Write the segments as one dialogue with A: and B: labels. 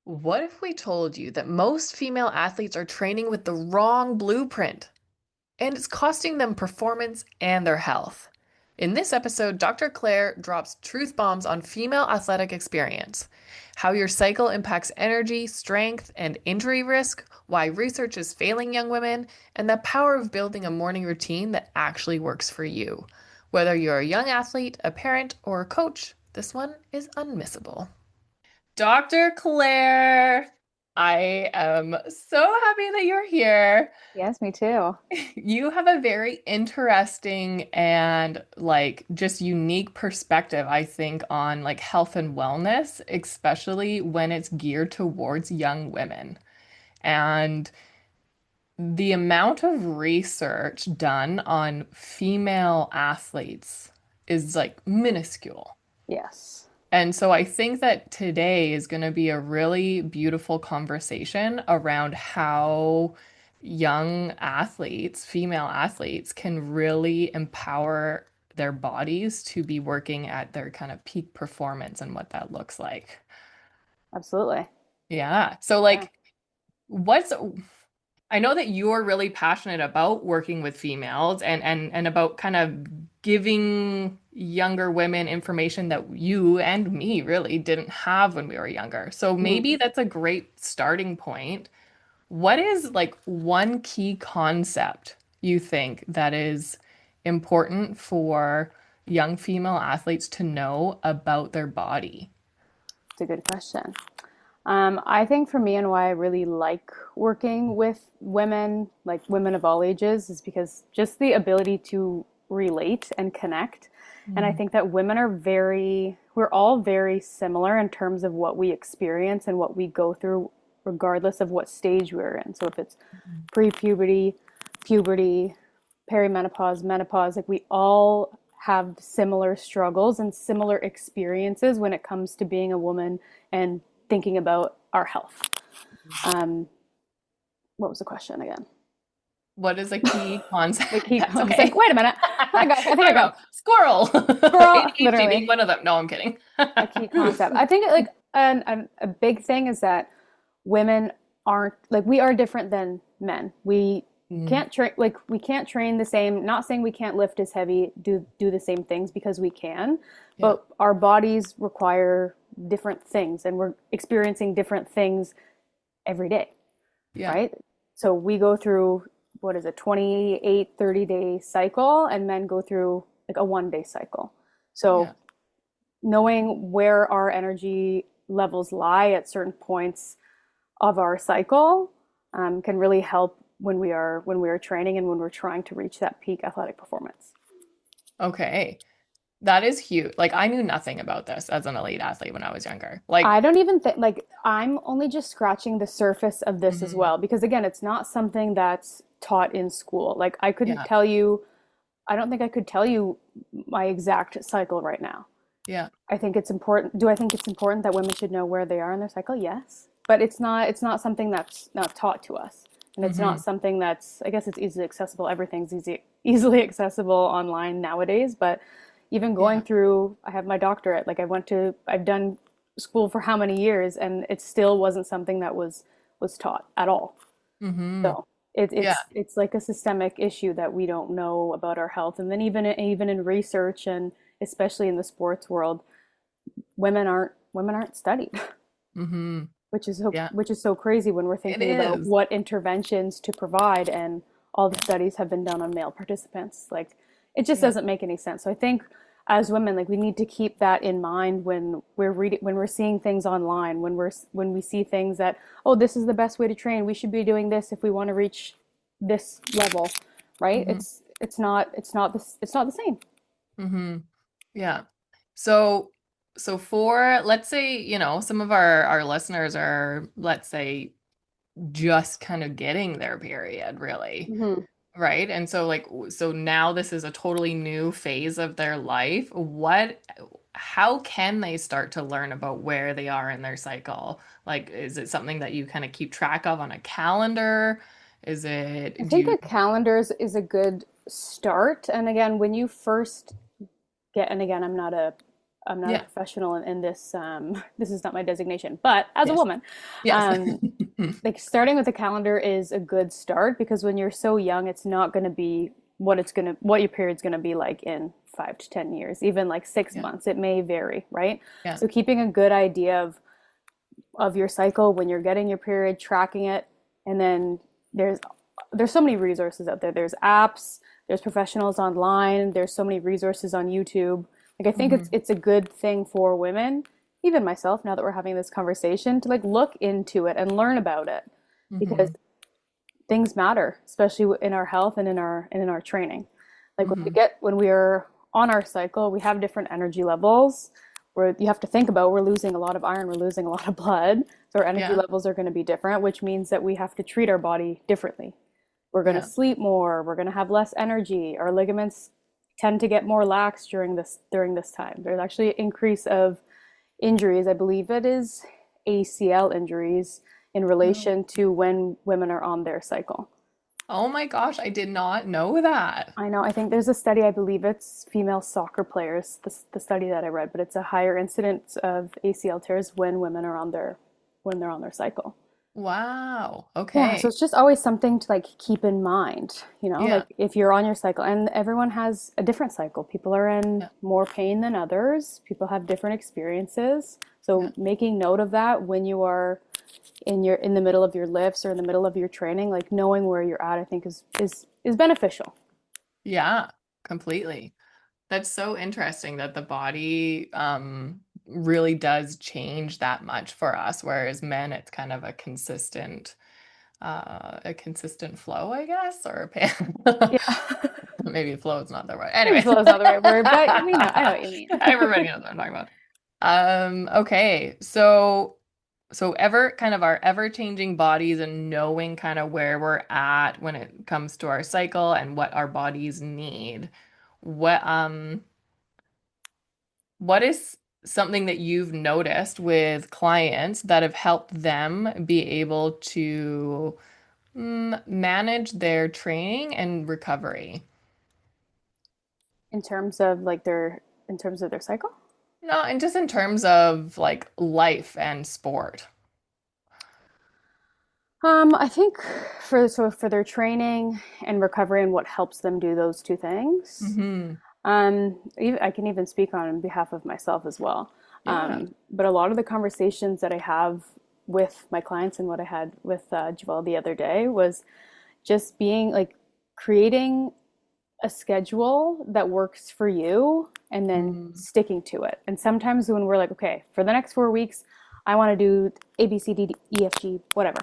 A: What if we told you that most female athletes are training with the wrong blueprint and it's costing them performance and their health? In this episode, Dr. Claire drops truth bombs on female athletic experience, how your cycle impacts energy, strength, and injury risk, why research is failing young women, and the power of building a morning routine that actually works for you. Whether you're a young athlete, a parent, or a coach, this one is unmissable. Dr. Claire, I am so happy that you're here.
B: Yes, me too.
A: You have a very interesting and just unique perspective, I think, on like health and wellness, especially when it's geared towards young women. And the amount of research done on female athletes is like minuscule.
B: Yes,
A: And so I think that today is going to be a really beautiful conversation around how young athletes, female athletes, can really empower their bodies to be working at their kind of peak performance and what that looks like.
B: absolutely.
A: Yeah. So
B: Yeah.
A: what's I know that you're really passionate about working with females and about kind of giving younger women information that you and me really didn't have when we were younger. So
B: Mhm.
A: maybe that's a great starting point. What is like one key concept you think that is important for young female athletes to know about their body?
B: It's a good question. I think for me and why I really like working with women, like women of all ages, is because just the ability to relate and connect. And I
A: Mm,
B: think that women are we're all very similar in terms of what we experience and what we go through, regardless of what stage we're in. So if it's pre-puberty, puberty, perimenopause, menopause, like we all have similar struggles and similar experiences when it comes to being a woman and thinking about our health. Um, what was the question again?
A: what is a key concept?
B: The key,
A: That's
B: I was like,
A: okay.
B: wait a minute. I think
A: I
B: I
A: don't know.
B: got
A: Squirrel.
B: girl,
A: ADHD being
B: literally
A: one of them. No, I'm kidding.
B: a key concept. I think like a big thing is that women aren't like we are different than men. We
A: Mm,
B: can't train like we can't train the same. Not saying we can't lift as heavy, do the same things because we can,
A: yeah.
B: but our bodies require different things, and we're experiencing different things every day,
A: Yeah.
B: right? So we go through what is a 28, 30-day cycle, and men go through like a 1 day cycle. So
A: Yeah.
B: knowing where our energy levels lie at certain points of our cycle can really help when we are training and when we're trying to reach that peak athletic performance.
A: Okay. That is huge. Like I knew nothing about this as an elite athlete when I was younger.
B: I don't even think like I'm only just scratching the surface of this as
A: Mhm.
B: well because again, it's not something that's taught in school. Like I couldn't
A: Yeah.
B: tell you, I don't think I could tell you my exact cycle right now.
A: Yeah.
B: I think it's important. Do I think it's important that women should know where they are in their cycle? Yes. But it's not something that's not taught to us. And it's not
A: Hmm.
B: something that's I guess it's easily accessible. Everything's easily accessible online nowadays, but even going
A: Yeah.
B: through I have my doctorate. Like I've done school for how many years and it still wasn't something that was taught at all.
A: Hmm.
B: So
A: Yeah.
B: it's like a systemic issue that we don't know about our health. And then even in research and especially in the sports world, women aren't studied,
A: Hmm. Yeah.
B: which is so crazy when we're
A: It
B: thinking about
A: is.
B: what interventions to provide, and all the studies have been done on male participants. Like it just
A: Yeah.
B: doesn't make any sense. So I think as women, like we need to keep that in mind when we're reading, when we're seeing things online, when we see things that, oh, this is the best way to train. We should be doing this if we want to reach this level, right?
A: Hmm.
B: It's not the same.
A: Hmm. Yeah. So, so for let's say, some of our listeners are, let's say, just kind of getting their period, really.
B: Hmm.
A: Right? And so so now this is a totally new phase of their life. How can they start to learn about where they are in their cycle? Like, is it something that you kind of keep track of on a calendar? Is
B: I
A: it, do
B: think
A: you,
B: a calendar is a good start. And again, when you first get, and again, I'm not I'm not a
A: Yeah.
B: professional in this. This is not my designation, but as a
A: Yes.
B: woman,
A: Yes.
B: um, like starting with a calendar is a good start because when you're so young, it's not going to be what your period's going to be like in 5 to 10 years, even like six
A: Yeah.
B: months. It may vary, right?
A: Yeah.
B: So keeping a good idea of your cycle when you're getting your period, tracking it, and then there's there's so many resources out there. There's apps, there's professionals online, there's so many resources on YouTube. Like I think
A: Hmm.
B: it's a good thing for women, even myself, now that we're having this conversation, to like look into it and learn about it because
A: Hmm.
B: things matter, especially in our health and in our training. Like
A: Hmm.
B: when we are on our cycle, we have different energy levels where you have to think about we're losing a lot of iron, we're losing a lot of blood. So our energy
A: Yeah.
B: levels are going to be different, which means that we have to treat our body differently. We're going to
A: Yeah.
B: sleep more, we're going to have less energy. Our ligaments tend to get more lax during this time. There's actually an increase of injuries. I believe it is ACL injuries in
A: No.
B: relation to when women are on their cycle.
A: Oh my gosh, I did not know that.
B: I know. I think there's a study, I believe it's female soccer players, the study that I read, but it's a higher incidence of ACL tears when they're on their cycle.
A: Wow.
B: Yeah, so
A: Okay.
B: it's just always something to like keep in mind,
A: Yeah.
B: like if you're on your cycle and everyone has a different cycle. People are in
A: Yeah.
B: more pain than others. People have different experiences.
A: Yeah.
B: So making note of that when you are in the middle of your lifts or in the middle of your training, like knowing where you're at, I think is beneficial.
A: Yeah. Completely. That's so interesting that the body really does change that much for us, whereas men, it's kind of a consistent flow, I guess, or a
B: Yeah.
A: maybe flow is not the right.
B: Maybe
A: Anyway,
B: flow is not the right word, but I know what you mean.
A: everybody knows what I'm talking about. Okay, so ever kind of our ever-changing bodies and knowing kind of where we're at when it comes to our cycle and what our bodies need. What what is something that you've noticed with clients that have helped them be able to manage their training and recovery?
B: In terms of their cycle.
A: No, and just in terms of like life and sport.
B: I think for their training and recovery and what helps them do those two things.
A: Hmm.
B: I can even speak on behalf of myself as well.
A: Yeah.
B: But a lot of the conversations that I have with my clients and what I had with Joelle the other day was just being like creating a schedule that works for you and then
A: Mm,
B: sticking to it. And sometimes when we're like, okay, for the next 4 weeks, I want to do A, B, C, D, E, F, G, whatever,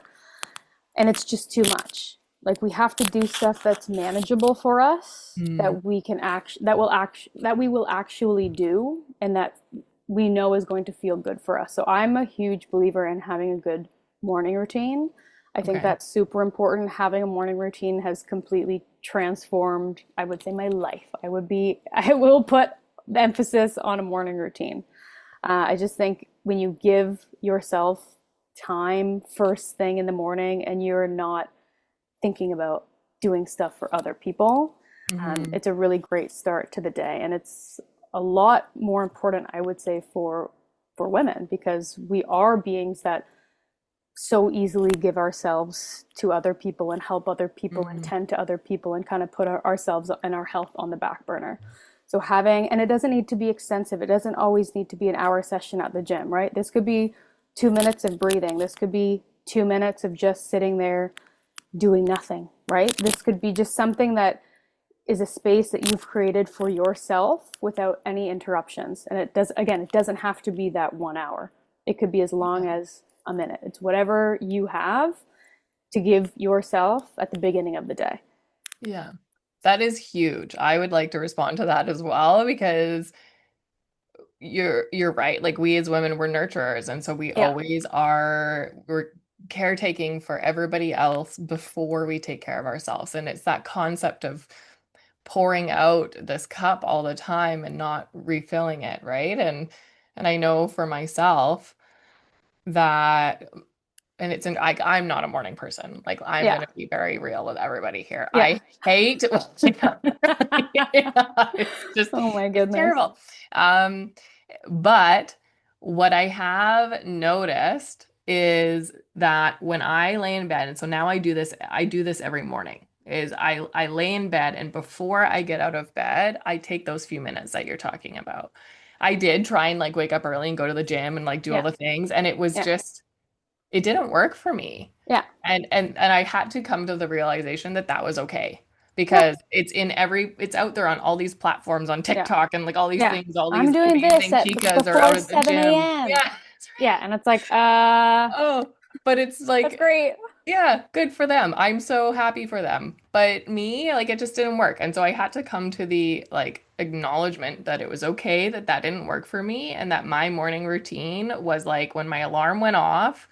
B: and it's just too much. Like we have to do stuff that's manageable for us,
A: mm,
B: that we can act, that we will actually do, and that we know is going to feel good for us. So I'm a huge believer in having a good morning routine. I think
A: okay.
B: that's super important. Having a morning routine has completely transformed, I would say, my life. I will put the emphasis on a morning routine. I just think when you give yourself time first thing in the morning and you're not thinking about doing stuff for other people,
A: Hmm.
B: it's a really great start to the day. And it's a lot more important, I would say, for women because we are beings that so easily give ourselves to other people and help other people and
A: Hmm.
B: tend to other people and kind of put ourselves and our health on the back burner. So and it doesn't need to be extensive. It doesn't always need to be an hour session at the gym, right? This could be 2 minutes of breathing. This could be 2 minutes of just sitting there doing nothing, right? This could be just something that is a space that you've created for yourself without any interruptions. And it doesn't have to be that 1 hour. It could be as long
A: Yeah.
B: as a minute. It's whatever you have to give yourself at the beginning of the day.
A: Yeah. That is huge. I would like to respond to that as well because you're right. Like we as women, we're nurturers, and so we
B: Yeah.
A: always are we're caretaking for everybody else before we take care of ourselves. And it's that concept of pouring out this cup all the time and not refilling it, right? And I know for myself that and I'm not a morning person. Like I'm
B: Yeah.
A: gonna be very real with everybody here.
B: Yeah.
A: I hate it's just
B: Oh my
A: it's
B: goodness.
A: terrible. Um But what I have noticed is that when I lay in bed, and so now I do this every morning, is I lay in bed and before I get out of bed, I take those few minutes that you're talking about. I did try and like wake up early and go to the gym and like do all
B: Yeah,
A: the things, and it was
B: yeah,
A: just it didn't work for me.
B: yeah,
A: And I had to come to the realization that that was okay
B: yep,
A: because it's out there on all these platforms on
B: yeah,
A: TikTok and like all these
B: yeah.
A: things, all
B: I'm
A: these
B: doing this
A: amazing
B: at
A: chicas are out
B: before
A: at the
B: 7
A: gym.
B: a.m.
A: Yeah.
B: Yeah, and it's like,
A: Oh, but it's
B: that's
A: like,
B: great.
A: yeah, good for them. I'm so happy for them. But me, like, it just didn't work. And so I had to come to the like acknowledgement that it was okay that that didn't work for me and that my morning routine was like when my alarm went off,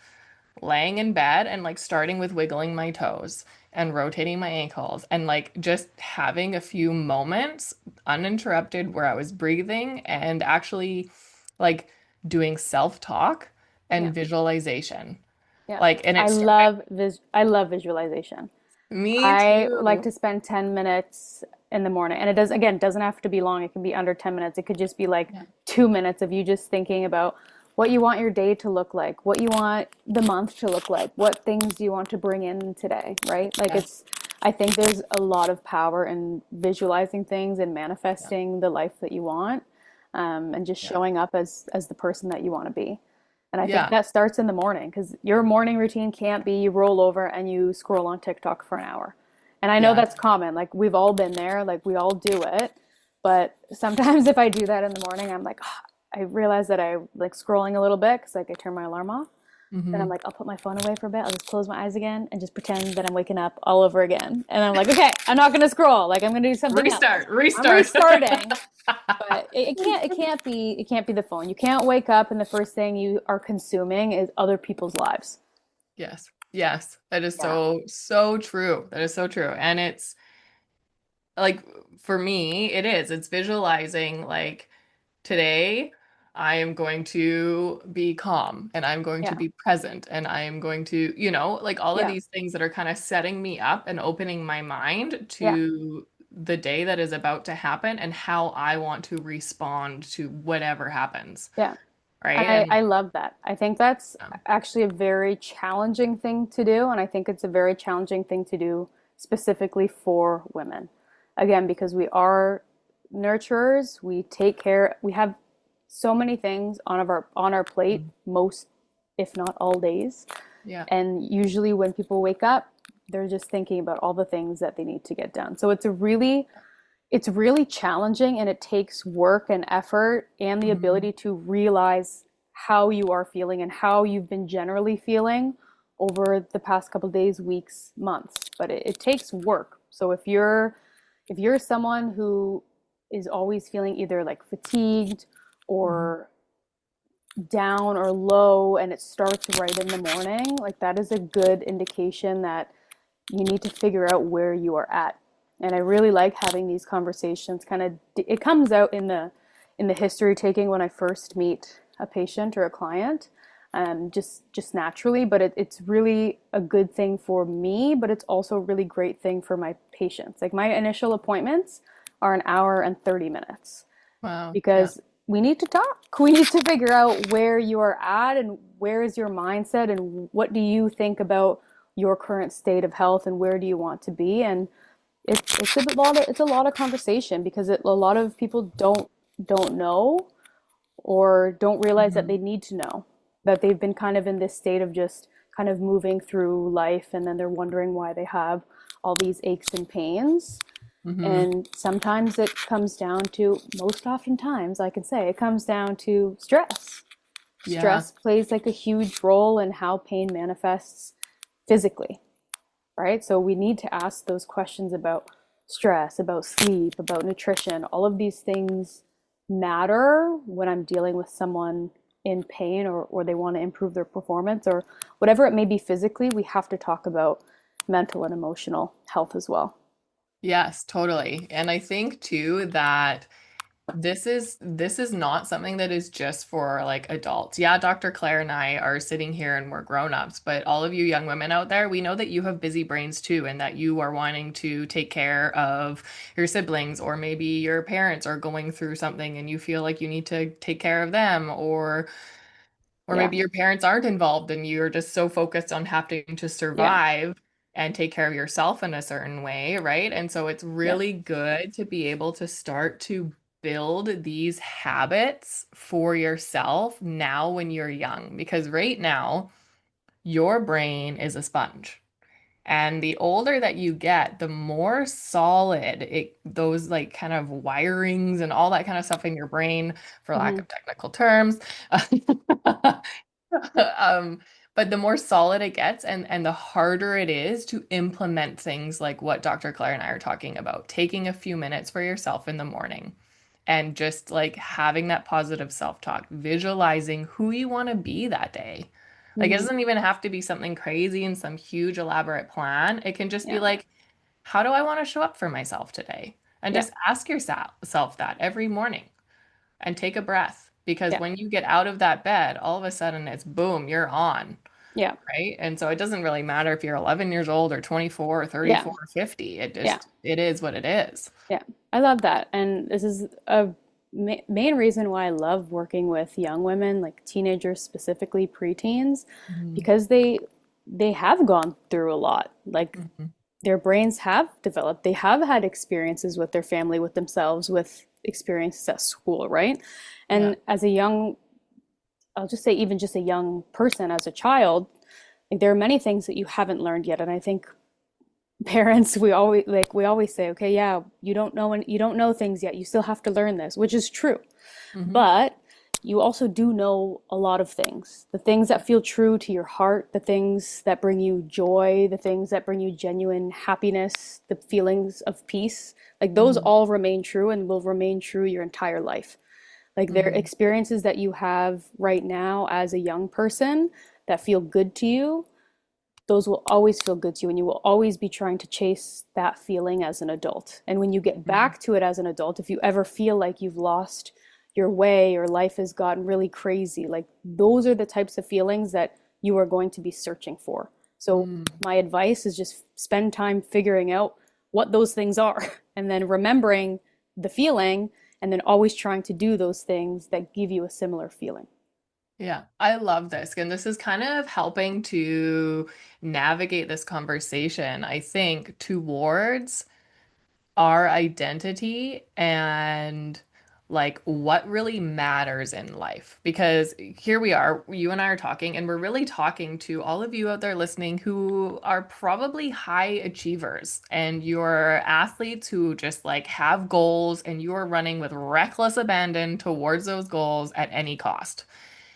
A: laying in bed and like starting with wiggling my toes and rotating my ankles and like just having a few moments uninterrupted where I was breathing and actually like doing self-talk
B: Yeah,
A: and visualization.
B: yeah.
A: Like, and
B: I
A: it's
B: love I love visualization.
A: me
B: I like
A: too.
B: to spend 10 minutes in the morning. And it does, again, doesn't have to be long. It can be under 10 minutes. It could just be like
A: Yeah.
B: 2 minutes of you just thinking about what you want your day to look like, what you want the month to look like, what things do you want to bring in today, right? Like
A: Yes.
B: I think there's a lot of power in visualizing things and
A: Yeah.
B: manifesting the life that you want, and just
A: Yeah.
B: showing up as the person that you want to be. And I think
A: Yeah.
B: that starts in the morning because your morning routine can't be you roll over and you scroll on TikTok for an hour. And I know
A: Yeah.
B: that's common. Like we've all been there, like we all do it. But sometimes if I do that in the morning, I'm like, oh, I realize that I like scrolling a little bit because like I turn my alarm off. Then I'm
A: Hmm.
B: like, I'll put my phone away for a bit. I'll just close my eyes again and just pretend that I'm waking up all over again. And I'm like, okay, I'm not gonna scroll. Like I'm gonna do something else.
A: Restart,
B: I'm
A: restart.
B: restarting. But it can't be the phone. You can't wake up and the first thing you are consuming is other people's lives.
A: Yes. Yes. That is
B: Yeah.
A: so, so true. That is so true. And it's like for me, it is. It's visualizing like today I am going to be calm and I'm going to
B: Yeah.
A: be present and I am going to, like all of
B: Yeah.
A: these things that are kind of setting me up and opening my mind
B: Yeah.
A: to the day that is about to happen and how I want to respond to whatever happens.
B: Yeah.
A: Right.
B: And I
A: And
B: love that. I think that's actually a very challenging thing to do. And I think it's a very challenging thing to do specifically for women. Again, because we are nurturers, we take care, we have so many things on our plate, most, if not all days.
A: yeah.
B: And usually when people wake up, they're just thinking about all the things that they need to get done. So it's really challenging and it takes work and effort and the
A: Mhm.
B: ability to realize how you are feeling and how you've been generally feeling over the past couple of days, weeks, months. But it takes work. So if you're someone who is always feeling either like fatigued
A: Mhm.
B: or down or low and it starts right in the morning, like that is a good indication that you need to figure out where you are at. And I really like having these conversations. Kind of, it comes out in the history taking when I first meet a patient or a client, just naturally. But it's really a good thing for me, but it's also a really great thing for my patients. Like my initial appointments are an hour and 30 minutes
A: Wow. Yeah.
B: because we need to talk. We need to figure out where you are at and where is your mindset and what do you think about your current state of health and where do you want to be. And it's a lot of conversation because a lot of people don't know or don't realize that
A: Mhm.
B: they need to know that they've been kind of in this state of just kind of moving through life and then they're wondering why they have all these aches and pains.
A: Mhm.
B: And sometimes it comes down to, most oftentimes, I can say, it comes down to stress.
A: Yeah.
B: Stress plays like a huge role in how pain manifests physically, right? So we need to ask those questions about stress, about sleep, about nutrition. All of these things matter when I'm dealing with someone in pain or they want to improve their performance or whatever it may be physically. We have to talk about mental and emotional health as well.
A: Yes, totally. And I think too that This is not something that is just for like adults. Yeah, Dr. Claire and I are sitting here and we're grown-ups, but all of you young women out there, we know that you have busy brains too, and that you are wanting to take care of your siblings, or maybe your parents are going through something and you feel like you need to take care of them, or
B: Yeah.
A: maybe your parents aren't involved and you're just so focused on having to
B: Yeah.
A: survive and take care of yourself in a certain way, right? And so it's
B: Yeah.
A: really good to be able to start to build these habits for yourself now when you're young, because right now your brain is a sponge. And the older that you get, the more solid those like kind of wirings and all that kind of stuff in your brain, for lack
B: Hmm.
A: of technical terms, um, but the more solid it gets, and the harder it is to implement things like what Dr. Claire and I are talking about, taking a few minutes for yourself in the morning and just like having that positive self-talk, visualizing who you want to be that day. Like it
B: Hmm.
A: doesn't even have to be something crazy and some huge elaborate plan. It can just be
B: Yeah.
A: like, how do I want to show up for myself today? And
B: Yeah.
A: just ask yourself that every morning and take a breath, because
B: Yeah.
A: when you get out of that bed, all of a sudden it's boom, you're on,
B: Yeah.
A: right? And so it doesn't really matter if you're 11 years old or 24 or
B: Yeah.
A: 34 or 50.
B: Yeah.
A: It is what it is.
B: Yeah. I love that. And this is a main reason why I love working with young women, like teenagers, specifically preteens,
A: Mhm.
B: because they have gone through a lot. Like
A: Mhm.
B: their brains have developed. They have had experiences with their family, with themselves, with experiences at school, right?
A: Yeah.
B: And as a young, I'll just say even just a young person as a child, like there are many things that you haven't learned yet. And I think parents, we always say, okay, yeah, you don't know things yet. You still have to learn this, which is true.
A: Hmm.
B: But you also do know a lot of things. The things that feel true to your heart, the things that bring you joy, the things that bring you genuine happiness, the feelings of peace, like those
A: Hmm.
B: all remain true and will remain true your entire life. Like there are
A: Hmm.
B: experiences that you have right now as a young person that feel good to you, those will always feel good to you, and you will always be trying to chase that feeling as an adult. And when you get
A: Hmm.
B: back to it as an adult, if you ever feel like you've lost your way or life has gotten really crazy, like those are the types of feelings that you are going to be searching for. So
A: Hmm.
B: my advice is just spend time figuring out what those things are and then remembering the feeling, and then always trying to do those things that give you a similar feeling.
A: Yeah, I love this. And this is kind of helping to navigate this conversation, I think, towards our identity and like what really matters in life. Because here we are, you and I are talking, and we're really talking to all of you out there listening who are probably high achievers and you're athletes who just like have goals and you're running with reckless abandon towards those goals at any cost.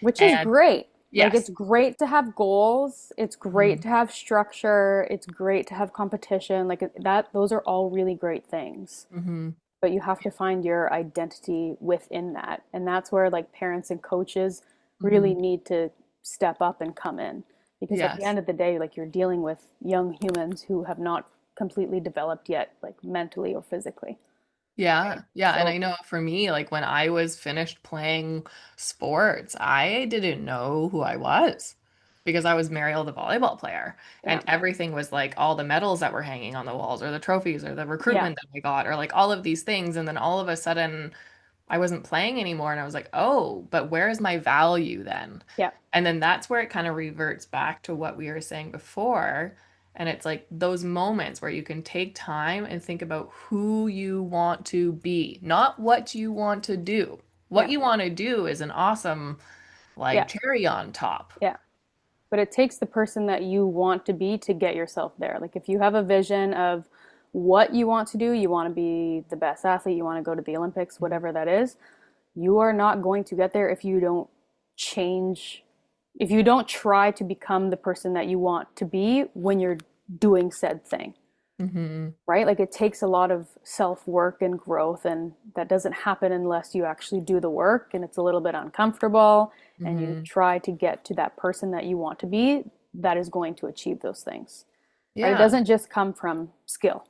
B: Which is
A: And
B: great. Like it's
A: yes.
B: great to have goals, it's great
A: Mhm.
B: to have structure, it's great to have competition. Like that those are all really great things.
A: Mhm.
B: But you have to find your identity within that. And that's where like parents and coaches really
A: Mhm.
B: need to step up and come in. Because at the
A: Yes.
B: end of the day, like you're dealing with young humans who have not completely developed yet, like mentally or physically. Right.
A: Yeah. Yeah. And
B: So
A: I know for me, like when I was finished playing sports, I didn't know who I was because I was Mariel, the volleyball player.
B: yeah.
A: And everything was like all the medals that were hanging on the walls, or the trophies, or the
B: Yeah.
A: recruitment that I got, or like all of these things. And then all of a sudden, I wasn't playing anymore. And I was like, oh, but where is my value then?
B: Yeah.
A: And then that's where it kind of reverts back to what we were saying before. And it's like those moments where you can take time and think about who you want to be, not what you want to do. What
B: Yeah.
A: you want to do is an awesome, like,
B: Yeah.
A: cherry on top.
B: Yeah. But it takes the person that you want to be to get yourself there. Like if you have a vision of what you want to do, you want to be the best athlete, you want to go to the Olympics, whatever that is, you are not going to get there if you don't change, if you don't try to become the person that you want to be when you're doing said thing,
A: Hmm.
B: right? Like it takes a lot of self work and growth, and that doesn't happen unless you actually do the work and it's a little bit uncomfortable and you
A: Hmm.
B: try to get to that person that you want to be that is going to achieve those things, right? It
A: Yeah.
B: doesn't just come from skill.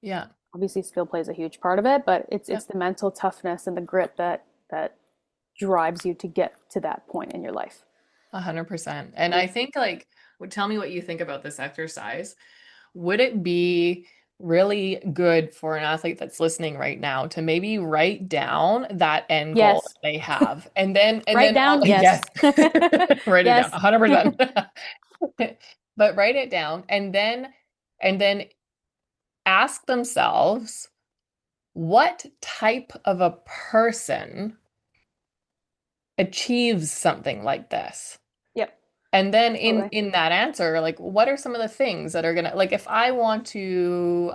A: Yeah.
B: Obviously, skill plays a huge part of it, but it's
A: Yep.
B: the mental toughness and the grit that drives you to get to that point in your life.
A: 100%. And
B: And
A: I think like, tell me what you think about this exercise. Would it be really good for an athlete that's listening right now to maybe write down that end goal
B: yes,
A: that they have and
B: write
A: then all
B: down, yes.
A: yes, write it down
B: Yes.
A: 100%. But write it down and then ask themselves what type of a person achieves something like this.
B: Yep.
A: And then
B: Totally.
A: in that answer, like what are some of the things that are gonna like if I want to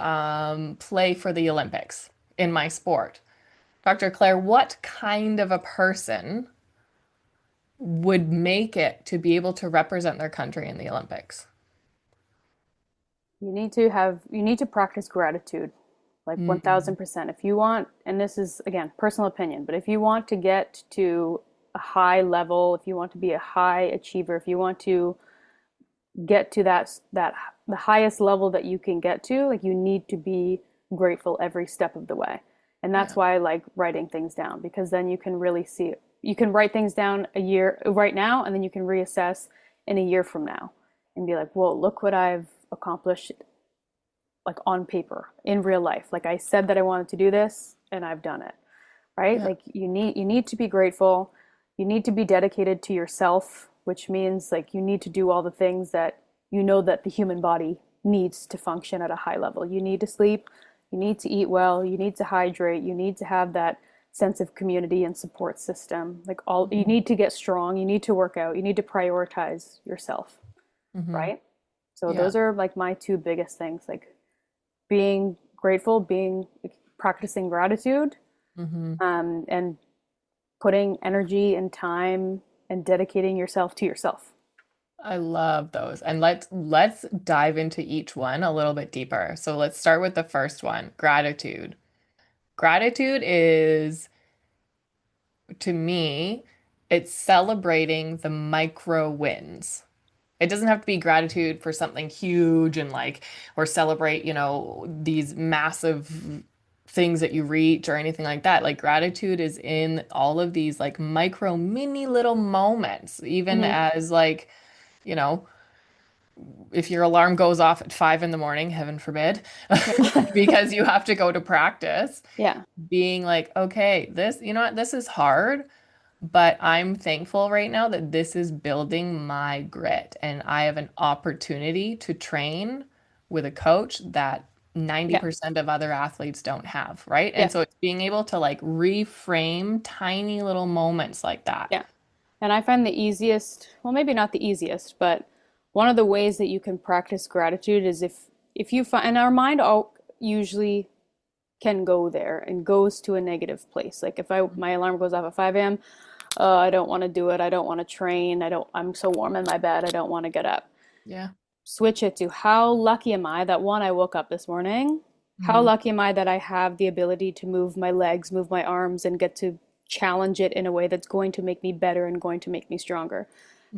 A: play for the Olympics in my sport, Dr. Claire, what kind of a person would make it to be able to represent their country in the Olympics?
B: You need to practice gratitude, like
A: Mm,
B: 1000%. If you want, and this is again personal opinion, but if you want to get to a high level, if you want to be a high achiever, if you want to get to that the highest level that you can get to, like you need to be grateful every step of the way. And that's
A: yeah.
B: why I like writing things down, because then you can really see it. You can write things down a year right now, and then you can reassess in a year from now and be like, "Whoa, look what I've accomplished like on paper in real life. Like I said that I wanted to do this and I've done it." Right?
A: Yeah.
B: Like you need to be grateful. You need to be dedicated to yourself, which means like you need to do all the things that you know that the human body needs to function at a high level. You need to sleep, you need to eat well, you need to hydrate, you need to have that sense of community and support system. Like all you
A: Mhm.
B: need to get strong, you need to work out, you need to prioritize yourself,
A: Mhm.
B: right? So
A: Yeah.
B: those are like my two biggest things, like being grateful, being practicing gratitude,
A: Mhm.
B: and putting energy and time and dedicating yourself to yourself.
A: I love those. And let's dive into each one a little bit deeper. So let's start with the first one, gratitude. Gratitude is, to me, it's celebrating the micro wins. It doesn't have to be gratitude for something huge and like, or celebrate, these massive things that you reach or anything like that. Like, gratitude is in all of these like micro, mini little moments, even
B: Mm-hmm.
A: as like, you know, if your alarm goes off at 5 in the morning, heaven forbid,
B: Yeah.
A: because you have to go to practice,
B: Yeah.
A: being like, okay, this, you know what, this is hard, but I'm thankful right now that this is building my grit and I have an opportunity to train with a coach that
B: Yeah.
A: 90% of other athletes don't have, right? And
B: Yeah.
A: so it's being able to like reframe tiny little moments like that.
B: Yeah. And I find the easiest, well, maybe not the easiest, but one of the ways that you can practice gratitude is if you find, and our mind all usually can go there and goes to a negative place. Like if I my alarm goes off at 5 a.m., I don't want to do it. I don't want to train. I'm so warm in my bed. I don't want to get up.
A: Yeah.
B: Switch it to how lucky am I that one, I woke up this morning? How
A: Hmm.
B: lucky am I that I have the ability to move my legs, move my arms, and get to challenge it in a way that's going to make me better and going to make me stronger?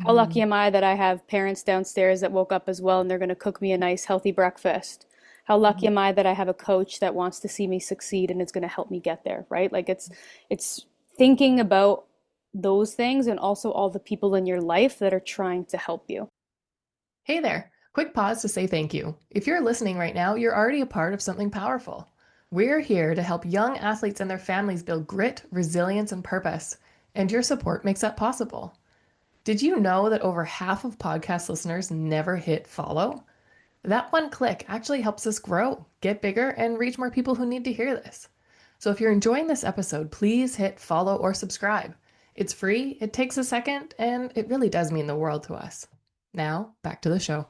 B: How lucky
A: Hmm.
B: am I that I have parents downstairs that woke up as well and they're going to cook me a nice, healthy breakfast? How lucky am I that I have a coach that wants to see me succeed and is going to help me get there, right? Like it's thinking about those things and also all the people in your life that are trying to help you.
A: Hey there. Quick pause to say thank you. If you're listening right now, you're already a part of something powerful. We're here to help young athletes and their families build grit, resilience, and purpose, and your support makes that possible. Did you know that over half of podcast listeners never hit follow? That one click actually helps us grow, get bigger, and reach more people who need to hear this. So if you're enjoying this episode, please hit follow or subscribe. It's free, it takes a second, and it really does mean the world to us. Now, back to the show.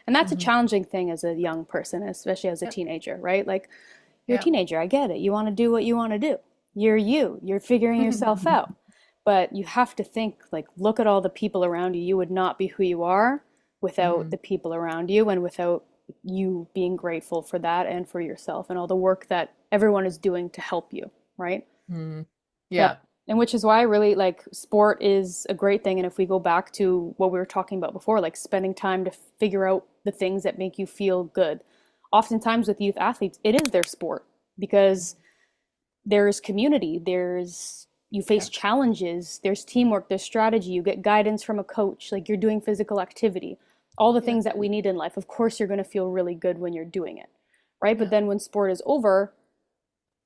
B: And that's a
A: Mhm.
B: challenging thing as a young person, especially as a
A: Yep.
B: teenager, right? Like you're a
A: Yep.
B: teenager, I get it. You want to do what you want to do. You're figuring yourself out. But you have to think like look at all the people around you. You would not be who you are without
A: Hmm.
B: the people around you and without you being grateful for that and for yourself and all the work that everyone is doing to help you, right?
A: Hmm.
B: Yep.
A: Yeah.
B: And which is why I really like sport is a great thing. And if we go back to what we were talking about before, like spending time to figure out the things that make you feel good, oftentimes with youth athletes, it is their sport because there's community, there's you
A: Yeah.
B: face challenges, there's teamwork, there's strategy, you get guidance from a coach, like you're doing physical activity, all the
A: Yeah.
B: things that we need in life. Of course, you're going to feel really good when you're doing it, right? But
A: Yeah.
B: then when sport is over,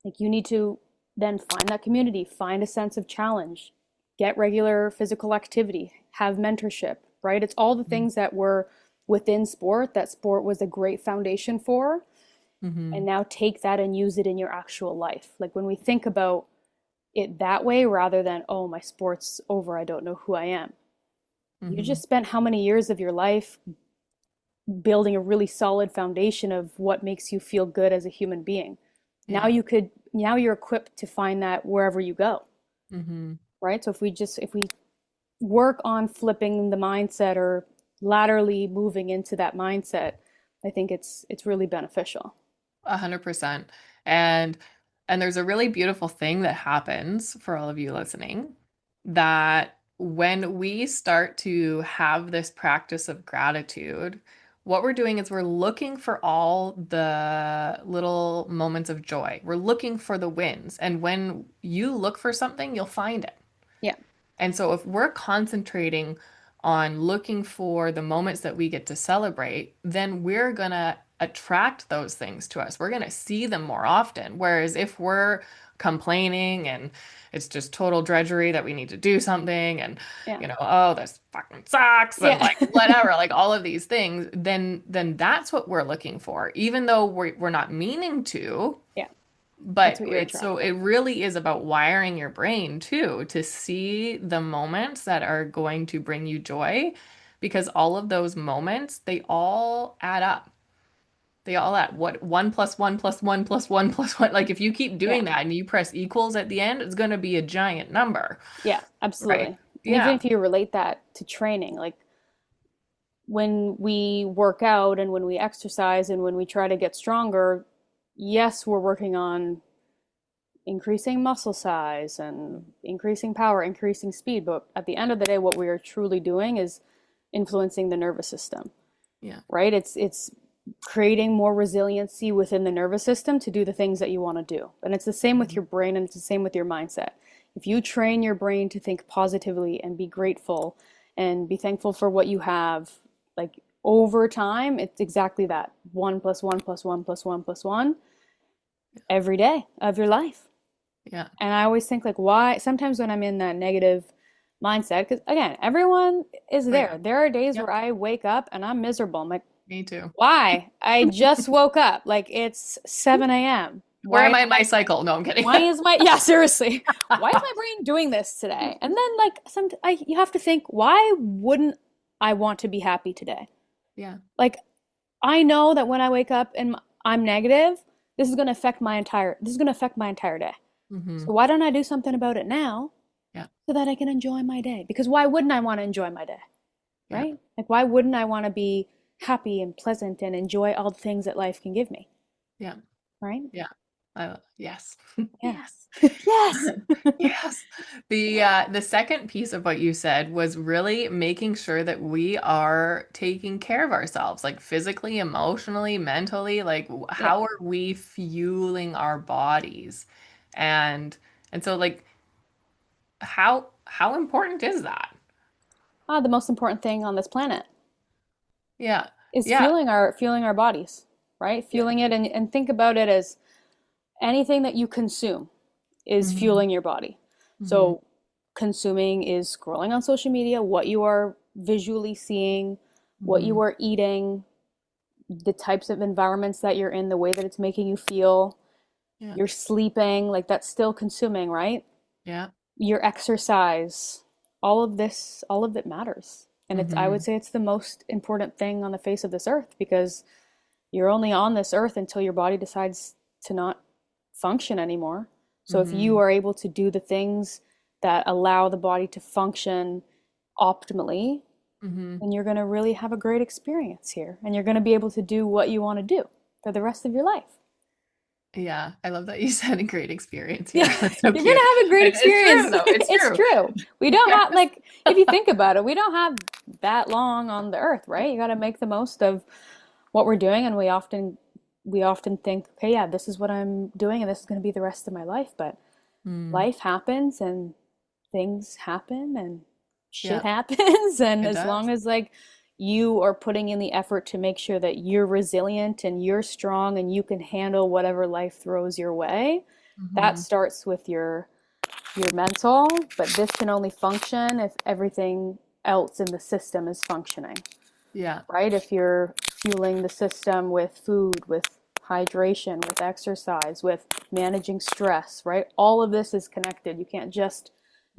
B: like you need to then find that community, find a sense of challenge, get regular physical activity, have mentorship, right? It's all the things that were within sport that sport was a great foundation for.
A: Mm-hmm.
B: And now take that and use it in your actual life. Like when we think about it that way, rather than, oh, my sport's over, I don't know who I am. You
A: Mm-hmm.
B: just spent how many years of your life building a really solid foundation of what makes you feel good as a human being.
A: Yeah.
B: Now you're equipped to find that wherever you go,
A: Mm-hmm.
B: right? So if we work on flipping the mindset or laterally moving into that mindset, I think it's really beneficial.
A: 100%. And and there's a really beautiful thing that happens for all of you listening that when we start to have this practice of gratitude, what we're doing is we're looking for all the little moments of joy. We're looking for the wins. And when you look for something, you'll find it.
B: Yeah,
A: And so if we're concentrating on looking for the moments that we get to celebrate, then we're going to attract those things to us. We're going to see them more often. Whereas if we're complaining and it's just total drudgery that we need to do something and
B: yeah,
A: oh, this fucking sucks and
B: yeah,
A: like whatever, like all of these things, then that's what we're looking for, even though we're not meaning to.
B: yeah. That's
A: But
B: what you're
A: it's so it
B: attracting.
A: really is about wiring your brain too to see the moments that are going to bring you joy because all of those moments, they all add up. They all add what 1 plus 1 plus 1 plus 1. Like if you keep
B: Yeah.
A: doing that and you press equals at the end, it's going to be a giant number,
B: Yeah,
A: right?
B: absolutely. And even
A: Yeah.
B: if you relate that to training, like when we work out and when we exercise and when we try to get stronger, yes, we're working on increasing muscle size and increasing power, increasing speed. But at the end of the day, what we are truly doing is influencing the nervous system,
A: Yeah.
B: right? It's creating more resiliency within the nervous system to do the things that you want to do. And it's the same with your brain and it's the same with your mindset. If you train your brain to think positively and be grateful and be thankful for what you have, like over time, it's exactly that. 1 plus 1 plus 1 plus 1 plus 1 every day of your life.
A: Yeah.
B: And I always think like why sometimes when I'm in that negative mindset, because again, everyone is
A: Oh yeah.
B: there. There are days
A: Yep.
B: where I wake up and I'm miserable. I'm like,
A: Me too.
B: why? I just woke up. Like it's 7 a.m.
A: Where
B: Why
A: am
B: is
A: I in
B: my
A: my cycle? No, I'm kidding.
B: why is my yeah, seriously. Why is my brain doing this today? And then like you have to think, why wouldn't I want to be happy today?
A: Yeah.
B: Like I know that when I wake up and I'm negative, this is going to affect my entire day.
A: Hmm.
B: So why don't I do something about it now
A: Yeah.
B: so that I can enjoy my day? Because why wouldn't I want to enjoy my day?
A: Yeah.
B: Right? Like why wouldn't I want to be happy and pleasant and enjoy all the things that life can give me?
A: Yeah.
B: Right?
A: Yeah. Yes.
B: Yeah.
A: Yes.
B: Yes.
A: Yes. The second piece of what you said was really making sure that we are taking care of ourselves, like physically, emotionally, mentally, like
B: Yeah.
A: how are we fueling our bodies? And and so like how important is that?
B: The most important thing on this planet
A: Yeah.
B: is
A: Yeah.
B: fueling our bodies, right?
A: Yeah.
B: Fueling it and think about it as anything that you consume is
A: Hmm.
B: fueling your body.
A: Hmm.
B: So consuming is scrolling on social media, what you are visually seeing, what you
A: Hmm.
B: are eating, the types of environments that you're in, the way that it's making you feel,
A: Yeah.
B: you're sleeping, like that's still consuming, right?
A: Yeah.
B: Your exercise, all of it matters. And I would
A: Hmm.
B: say it's the most important thing on the face of this earth because you're only on this earth until your body decides to not function anymore. So if you
A: Hmm.
B: are able to do the things that allow the body to function optimally,
A: Hmm.
B: then you're going to really have a great experience here and you're going to be able to do what you want to do for the rest of your life.
A: Yeah, I love that you said a great experience
B: Yeah,
A: here. That's so
B: you're going
A: cute.
B: to have a great
A: It's true
B: experience.
A: though. It's
B: It's
A: true.
B: true. We don't have,
A: Yes.
B: like, if you think about it, we don't have that long on the earth, right? You got to make the most of what we're doing. And we often we often think, okay, yeah, this is what I'm doing and this is going to be the rest of my life. But
A: Mm.
B: life happens and things happen and shit
A: Yeah,
B: happens. And
A: it
B: as long
A: does.
B: as like you are putting in the effort to make sure that you're resilient and you're strong and you can handle whatever life throws your way, that
A: Hmm.
B: starts with your mental, but this can only function if everything else in the system is functioning,
A: Yeah.
B: right? If you're fueling the system with food, with hydration, with exercise, with managing stress, right? All of this is connected. You can't just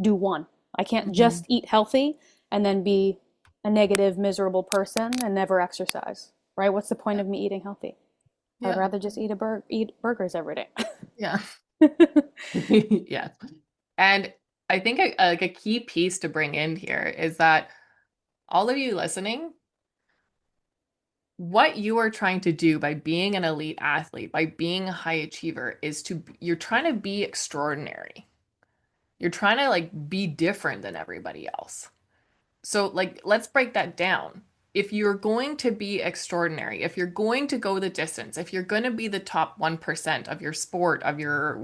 B: do one. I can't
A: Hmm.
B: just eat healthy and then be a negative, miserable person and never exercise, right? What's the point
A: Yeah.
B: of me eating healthy? I would
A: Yeah.
B: rather just eat burgers every day.
A: Yeah. Yeah. And I think like a key piece to bring in here is that all of you listening, what you are trying to do by being an elite athlete, by being a high achiever, is you're trying to be extraordinary. You're trying to like be different than everybody else. So, like, let's break that down. If you're going to be extraordinary, if you're going to go the distance, if you're going to be the top 1% of your sport, of your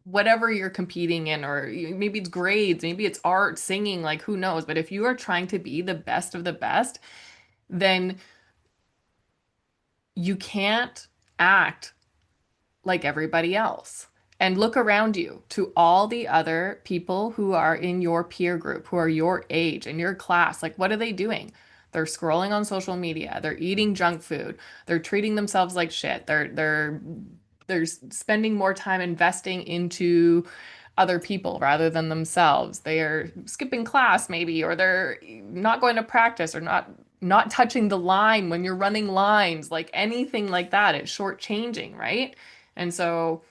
A: whatever you're competing in, or maybe it's grades, maybe it's art, singing, like who knows? But if you are trying to be the best of the best, then you can't act like everybody else. And look around you to all the other people who are in your peer group, who are your age in your class. Like, what are they doing? They're scrolling on social media. They're eating junk food. They're treating themselves like shit. They're spending more time investing into other people rather than themselves. They are skipping class maybe, or they're not going to practice, or not touching the line when you're running lines, like anything like that. It's shortchanging, right? And so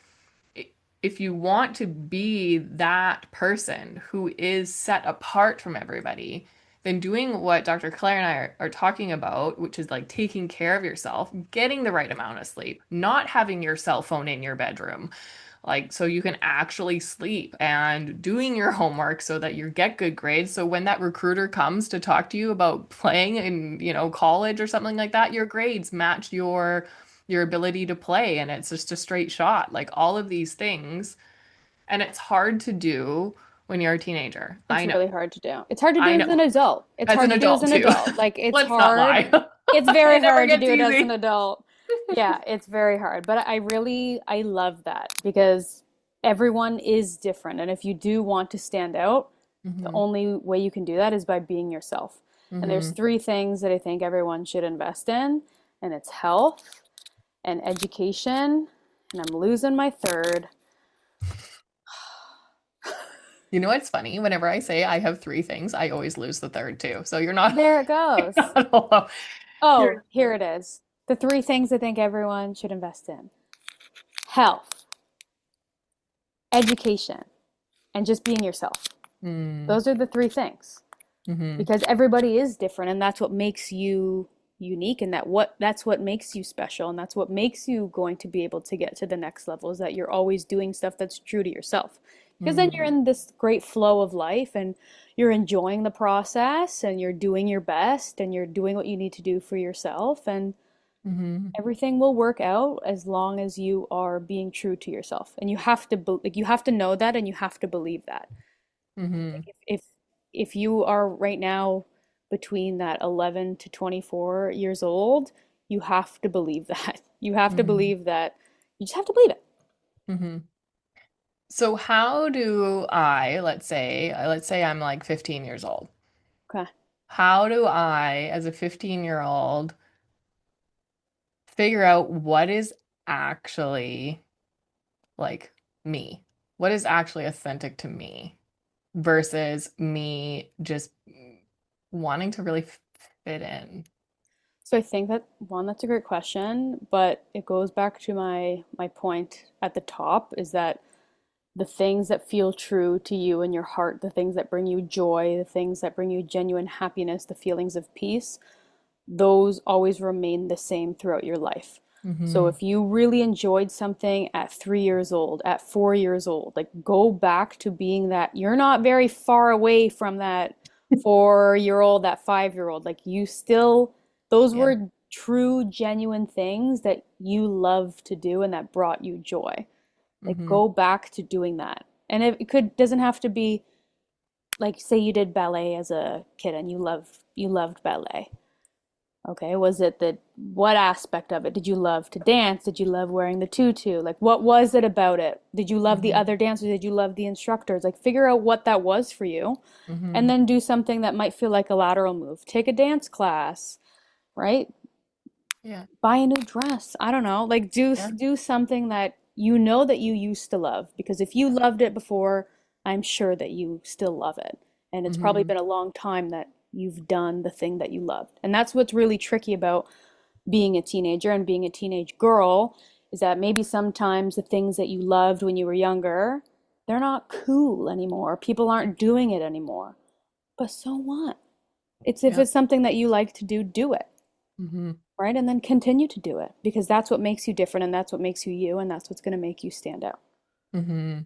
A: if you want to be that person who is set apart from everybody, then doing what Dr. Claire and I are talking about, which is like taking care of yourself, getting the right amount of sleep, not having your cell phone in your bedroom, like so you can actually sleep, and doing your homework so that you get good grades. So when that recruiter comes to talk to you about playing in, college or something like that, your grades match your ability to play, and it's just a straight shot. Like all of these things, and it's hard to do when you're a teenager.
B: It's
A: I know.
B: really hard to do. It's hard to do
A: I
B: as an
A: know.
B: adult. It's
A: As
B: hard
A: an
B: to do as
A: adult
B: an
A: too.
B: adult. Like it's
A: Let's not
B: hard.
A: lie.
B: It's very
A: It never
B: hard to
A: gets
B: do it as an
A: easy.
B: adult. Yeah, it's very hard. But I love that because everyone is different. And if you do want to stand out, the
A: Hmm.
B: only way you can do that is by being yourself. And there's
A: Hmm.
B: three things that I think everyone should invest in, and it's health and education, and I'm losing my third.
A: You know what's funny? Whenever I say I have three things, I always lose the third too. So you're not,
B: There it
A: you're
B: goes.
A: not alone.
B: Oh,
A: You're,
B: here it is. The three things I think everyone should invest in: health, education, and just being yourself.
A: mm,
B: Those are the three things
A: hmm.
B: because everybody is different and that's what makes you unique, and that's what makes you special, and that's what makes you going to be able to get to the next level, is that you're always doing stuff that's true to yourself. Because then you're
A: Hmm.
B: in this great flow of life and you're enjoying the process and you're doing your best and you're doing what you need to do for yourself, and
A: Hmm.
B: everything will work out as long as you are being true to yourself. And you have to like you have to know that, and you have to believe that. Like
A: Hmm.
B: if you are right now between that 11 to 24 years old, you have to believe that. You have to
A: Hmm.
B: believe that. You just have to believe it.
A: Hmm. So how do let's say I'm like 15 years old.
B: Okay.
A: How do I, as a 15-year-old, figure out what is actually like me? What is actually authentic to me versus me just wanting to really fit in?
B: So I think that one, that's a great question, but it goes back to my point at the top, is that the things that feel true to you in your heart, the things that bring you joy, the things that bring you genuine happiness, the feelings of peace, those always remain the same throughout your life. So
A: Hmm.
B: if you really enjoyed something at 3 years old, at 4 years old, like go back to being that. You're not very far away from that 4 year old, that 5 year old. Like you still, those
A: Yeah.
B: were true, genuine things that you love to do and that brought you joy. Like
A: Hmm.
B: go back to doing that. And it could doesn't have to be like say you did ballet as a kid and you loved ballet. Okay, was it the what aspect of it? Did you love to dance? Did you love wearing the tutu? Like what was it about it? Did you love the
A: Hmm.
B: other dancers? Did you love the instructors? Like figure out what that was for you and
A: Hmm.
B: then do something that might feel like a lateral move. Take a dance class, right?
A: Yeah.
B: Buy a new dress. I don't know. Like
A: Yeah.
B: do something that you know that you used to love because if you loved it before, I'm sure that you still love it. And it's probably
A: Hmm.
B: been a long time that you've done the thing that you loved. And that's what's really tricky about being a teenager and being a teenage girl is that maybe sometimes the things that you loved when you were younger, they're not cool anymore. People aren't doing it anymore. But so what? It's if
A: Yeah.
B: it's something that you like to do, do it,
A: Hmm.
B: right? And then continue to do it because that's what makes you different and that's what makes you you and that's what's going to make you stand out.
A: Hmm.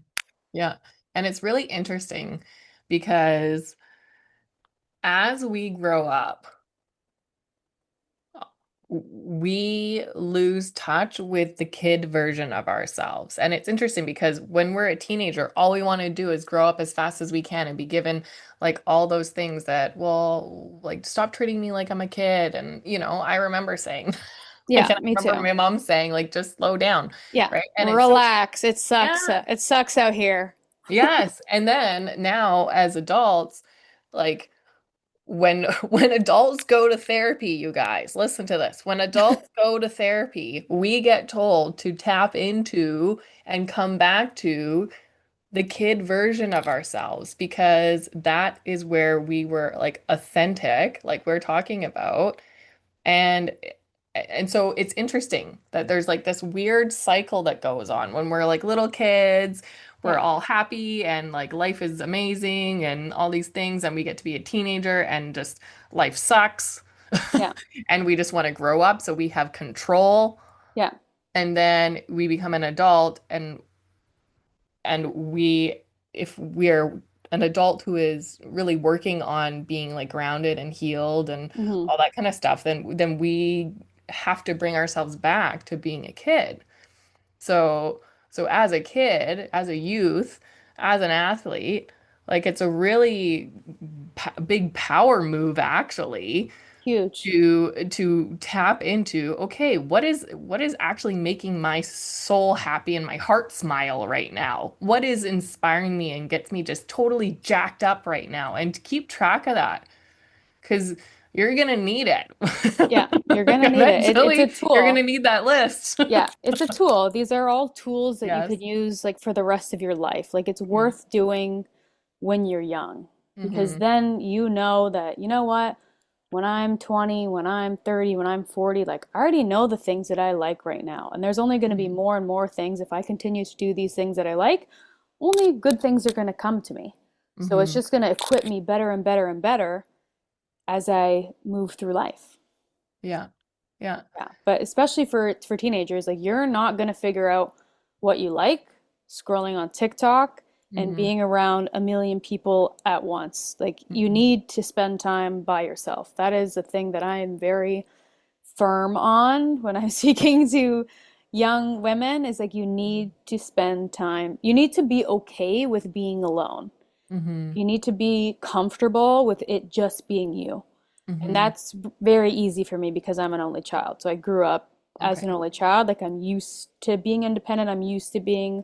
A: Yeah. And it's really interesting because as we grow up, we lose touch with the kid version of ourselves. And it's interesting because when we're a teenager, all we want to do is grow up as fast as we can and be given like all those things that, well, like stop treating me like I'm a kid. And, I remember saying,
B: Yeah,
A: like, and
B: me
A: I remember
B: too.
A: my mom saying, like, just slow down.
B: Yeah.
A: Right. And it's so,
B: Relax. It sucks.
A: yeah,
B: It sucks out here.
A: yes. And then now as adults, like, when when adults go to therapy, you guys, listen to this. When adults go to therapy, we get told to tap into and come back to the kid version of ourselves because that is where we were like authentic, like we're talking about. And and so it's interesting that there's like this weird cycle that goes on when we're like little kids, we're
B: Yeah.
A: all happy and like life is amazing and all these things, and we get to be a teenager and just life sucks.
B: Yeah.
A: And we just want to grow up so we have control.
B: Yeah.
A: And then we become an adult and we if we're an adult who is really working on being like grounded and healed and
B: Hmm.
A: all that kind of stuff, then we have to bring ourselves back to being a kid. So so as a kid, as a youth, as an athlete, like it's a really big power move actually
B: Huge.
A: to tap into, okay, what is actually making my soul happy and my heart smile right now? What is inspiring me and gets me just totally jacked up right now? And to keep track of that, because you're gonna need it.
B: Yeah. You're going to need it. It's a
A: Eventually, you're gonna
B: tool.
A: need that list.
B: Yeah, it's a tool. These are all tools that you
A: Yes.
B: could use like for the rest of your life. Like it's worth doing when you're young because
A: Mm-hmm.
B: then you know that, you know what? When I'm 20, when I'm 30, when I'm 40, like I already know the things that I like right now. And there's only going to be more and more things if I continue to do these things that I like, only good things are going to come to me. So it's
A: Mm-hmm.
B: just going to equip me better and better and better as I move through life.
A: Yeah. Yeah.
B: Yeah, but especially for teenagers, like you're not gonna figure out what you like scrolling on TikTok and
A: Mm-hmm.
B: being around a million people at once. Like you
A: Mm-hmm.
B: need to spend time by yourself. That is a thing that I am very firm on when I'm speaking to young women is like you need to spend time. You need to be okay with being alone.
A: Mm-hmm.
B: You need to be comfortable with it just being you. And
A: Mm-hmm.
B: that's very easy for me because I'm an only child. So I grew up as an
A: Okay.
B: only child. Like I'm used to being independent. I'm used to being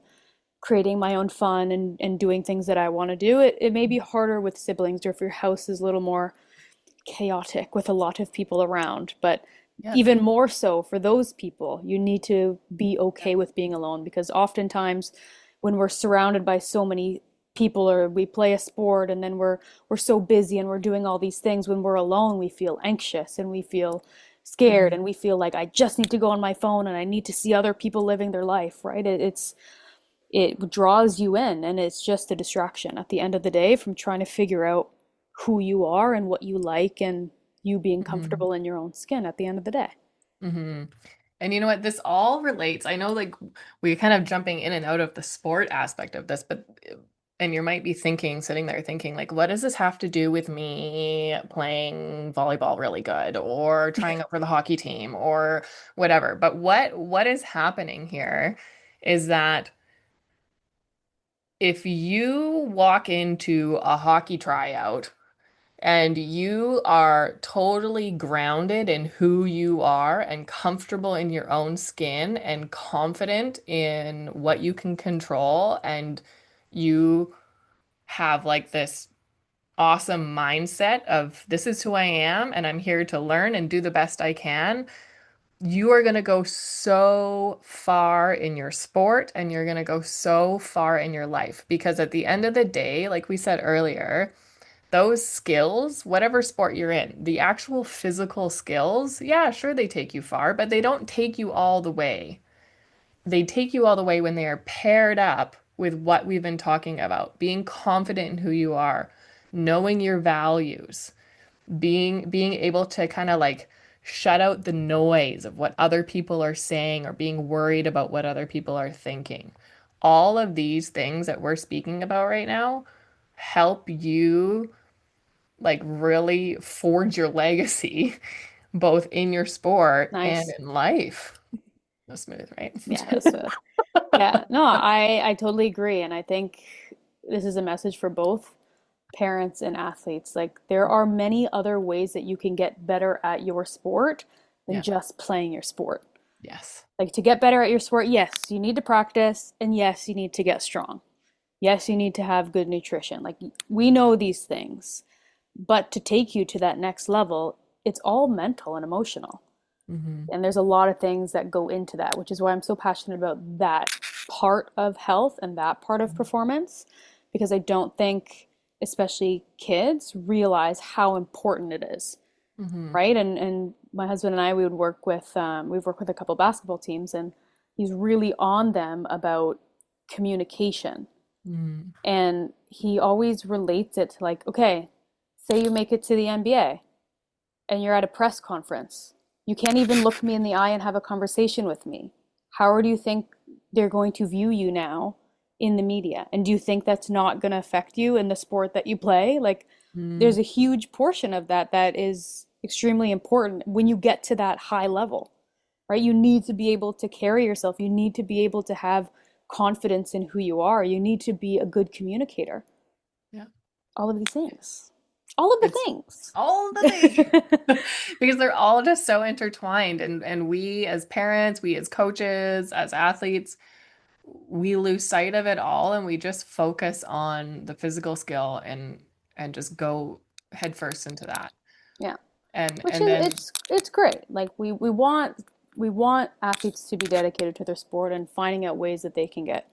B: creating my own fun and doing things that I want to do. It may be harder with siblings or if your house is a little more chaotic with a lot of people around. But
A: Yeah.
B: even more so for those people, you need to be
A: Yeah.
B: okay with being alone because oftentimes when we're surrounded by so many people or we play a sport and then we're so busy and we're doing all these things when we're alone we feel anxious and we feel scared
A: Mm-hmm.
B: and we feel like I just need to go on my phone and I need to see other people living their life, right? It draws you in and it's just a distraction at the end of the day from trying to figure out who you are and what you like and you being
A: Mm-hmm.
B: comfortable in your own skin at the end of the day.
A: Mm-hmm. And you know what? This all relates. I know, like, we're kind of jumping in and out of the sport aspect of this, but And you might be thinking, sitting there thinking, like, what does this have to do with me playing volleyball really good or trying out for the hockey team or whatever? But what is happening here is that if you walk into a hockey tryout and you are totally grounded in who you are and comfortable in your own skin and confident in what you can control, and you have like this awesome mindset of this is who I am and I'm here to learn and do the best I can, you are going to go so far in your sport and you're going to go so far in your life because at the end of the day, like we said earlier, those skills, whatever sport you're in, the actual physical skills, yeah, sure, they take you far, but they don't take you all the way. They take you all the way when they are paired up with what we've been talking about, being confident in who you are, knowing your values, being able to kind of like shut out the noise of what other people are saying or being worried about what other people are thinking. All of these things that we're speaking about right now help you like really forge your legacy both in your sport and
B: Nice.
A: in life. No smooth, right?
B: Yeah, that's yeah. No, I totally agree, and I think this is a message for both parents and athletes. Like there are many other ways that you can get better at your sport than
A: Yeah.
B: just playing your sport.
A: Yes.
B: Like to get better at your sport, yes, you need to practice, and yes, you need to get strong. Yes, you need to have good nutrition. Like we know these things. But to take you to that next level, it's all mental and emotional.
A: Hmm.
B: And there's a lot of things that go into that, which is why I'm so passionate about that part of health and that part of performance, because I don't think, especially kids, realize how important it is,
A: Hmm.
B: right? And my husband and I, we've worked with a couple basketball teams, and he's really on them about communication.
A: Mm.
B: And he always relates it to like, okay, say you make it to the NBA and you're at a press conference. You can't even look me in the eye and have a conversation with me. How do you think they're going to view you now in the media? And do you think that's not going to affect you in the sport that you play? Like,
A: Mm.
B: there's a huge portion of that that is extremely important when you get to that high level, right? You need to be able to carry yourself. You need to be able to have confidence in who you are. You need to be a good communicator.
A: Yeah.
B: All of these things. All of the
A: It's
B: things.
A: all the things because they're all just so intertwined and we as parents, we as coaches, as athletes, we lose sight of it all and we just focus on the physical skill and just go headfirst into that.
B: Yeah.
A: And
B: Which
A: and
B: is
A: then
B: it's great. Like we want athletes to be dedicated to their sport and finding out ways that they can get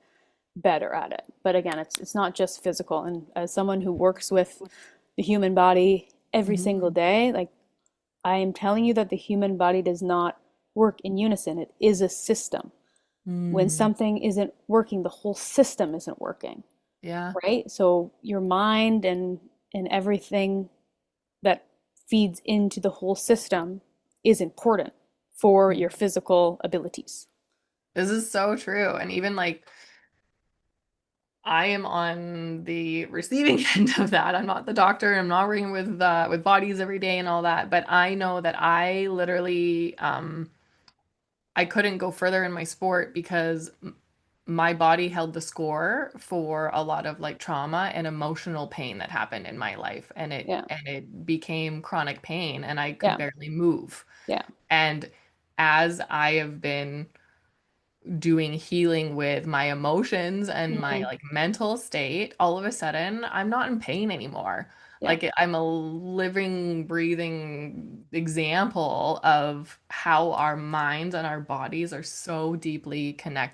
B: better at it. But again, it's not just physical. And as someone who works with the human body every single
A: Mhm.
B: day, like I am telling you that the human body does not work in unison. It is a system. When
A: Mm.
B: something isn't working, the whole system isn't working,
A: Yeah.
B: right? So your mind and everything that feeds into the whole system is important for your physical abilities.
A: This is so true. And even like I am on the receiving end of that. I'm not the doctor. I'm not working with bodies every day and all that, but I know that I literally I couldn't go further in my sport because my body held the score for a lot of like trauma and emotional pain that happened in my life
B: Yeah,
A: and it became chronic pain and I could
B: yeah,
A: barely move.
B: yeah,
A: And as I have been doing healing with my emotions and my
B: hmm,
A: like mental state, all of a sudden I'm not in pain anymore.
B: yeah,
A: Like I'm a living, breathing example of how our minds and our bodies are so deeply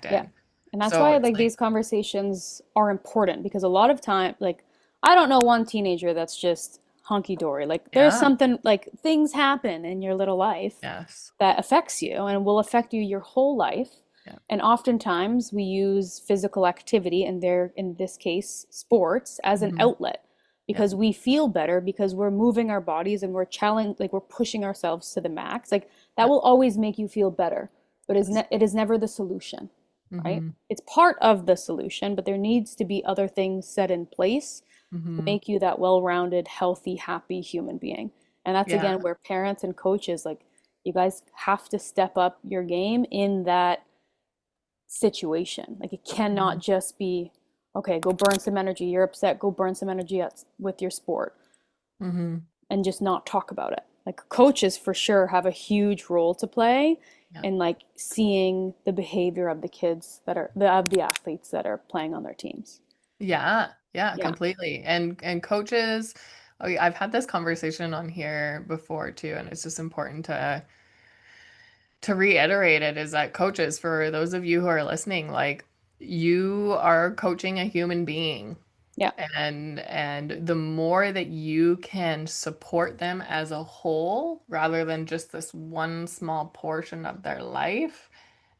B: yeah.
A: connected.
B: And that's
A: So
B: why
A: it's
B: like
A: like,
B: these conversations are important because a lot of time, like I don't know one teenager that's just hunky dory. Like there's
A: yeah,
B: something like things happen in your little life
A: yes,
B: that affects you and will affect you your whole life.
A: yeah,
B: And oftentimes we use physical activity and there in this case sports as an
A: hmm,
B: outlet
A: yeah,
B: because we feel better because we're moving our bodies and we're challenged like we're pushing ourselves to the max. Like that
A: yeah,
B: will always make you feel better, but
A: yes.
B: it is never the solution. right?
A: Mm-hmm.
B: It's part of the solution, but there needs to be other things set in place to
A: Mm-hmm.
B: make you that well-rounded, healthy, happy human being. And that's
A: Yeah.
B: again where parents and coaches, like, you guys have to step up your game in that situation. Like, it cannot
A: Mm-hmm.
B: just be, okay, go burn some energy. You're upset, go burn some energy with your sport
A: Mm-hmm.
B: and just not talk about it. Like, coaches for sure have a huge role to play
A: Yeah.
B: in like seeing the behavior of the kids that are of the athletes that are playing on their teams.
A: Yeah. Yeah,
B: Yeah.
A: completely. And coaches, oh, yeah, I've had this conversation on here before too, and it's just important to reiterate it is that coaches, for those of you who are listening, like you are coaching a human being.
B: Yeah.
A: And the more that you can support them as a whole rather than just this one small portion of their life,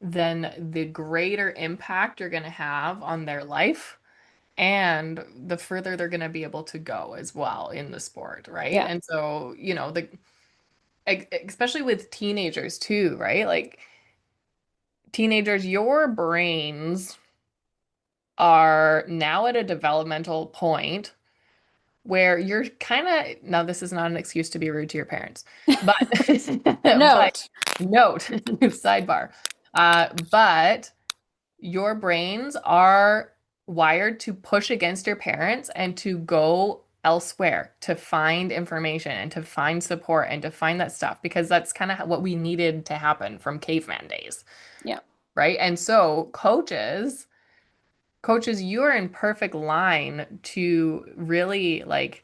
A: then the greater impact you're going to have on their life and the further they're going to be able to go as well in the sport, right?
B: Yeah.
A: And so, especially with teenagers too, right? Like teenagers, your brains are now at a developmental point where you're kind of, now this is not an excuse to be rude to your parents, but but
B: Note.
A: note, sidebar, but your brains are wired to push against your parents and to go elsewhere to find information and to find support and to find that stuff because that's kind of what we needed to happen from caveman days,
B: Yeah.
A: right? And so coaches, you're in perfect line to really like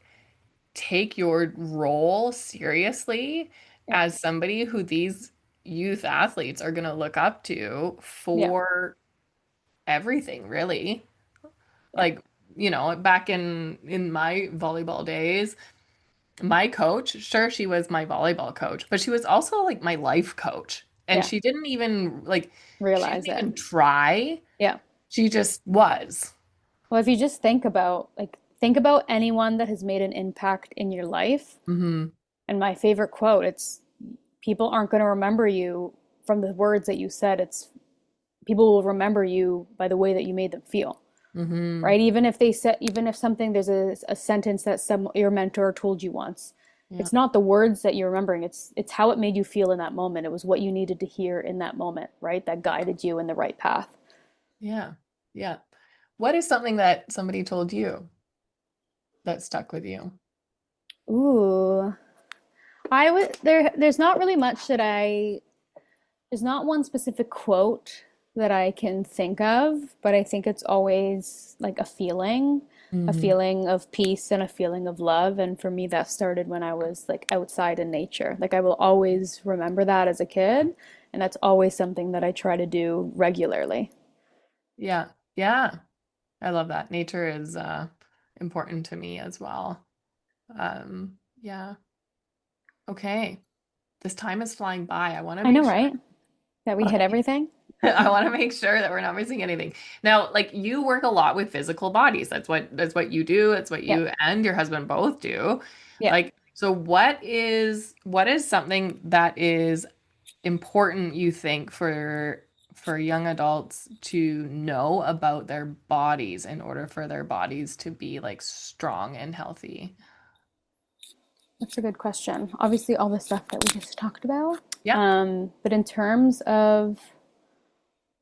A: take your role seriously
B: Yeah.
A: as somebody who these youth athletes are going to look up to
B: Yeah.
A: for everything, really.
B: Yeah.
A: Like, back in my volleyball days, my coach, sure, she was my volleyball coach, but she was also like my life coach. And
B: Yeah.
A: she didn't
B: Realize it.
A: even try.
B: Yeah.
A: She just was.
B: Well, if you just think about anyone that has made an impact in your life.
A: Hmm.
B: And my favorite quote, it's people aren't going to remember you from the words that you said. It's people will remember you by the way that you made them feel.
A: Hmm.
B: Right? Even if something, there's a sentence that your mentor told you once.
A: Yeah.
B: It's not the words that you're remembering. It's how it made you feel in that moment. It was what you needed to hear in that moment, right? That guided you in the right path.
A: Yeah. Yeah. What is something that somebody told you that stuck with you?
B: Ooh, I would there's not really much that I there's not one specific quote that I can think of, but I think it's always like a
A: Hmm.
B: feeling of peace and a feeling of love. And for me, that started when I was like outside in nature. Like, I will always remember that as a kid, and that's always something that I try to do regularly.
A: Yeah. Yeah. I love that. Nature is important to me as well. Yeah. Okay. This time is flying by. I want to
B: I know,
A: make sure
B: right? That we hit everything.
A: I want to make sure that we're not missing anything. Now, like you work a lot with physical bodies. That's what you do. It's what
B: Yep.
A: you and your husband both do.
B: Yep.
A: Like, so what is something that is important you think for young adults to know about their bodies in order for their bodies to be like strong and healthy?
B: That's a good question. Obviously, all the stuff that we just talked about.
A: Yeah.
B: But in terms of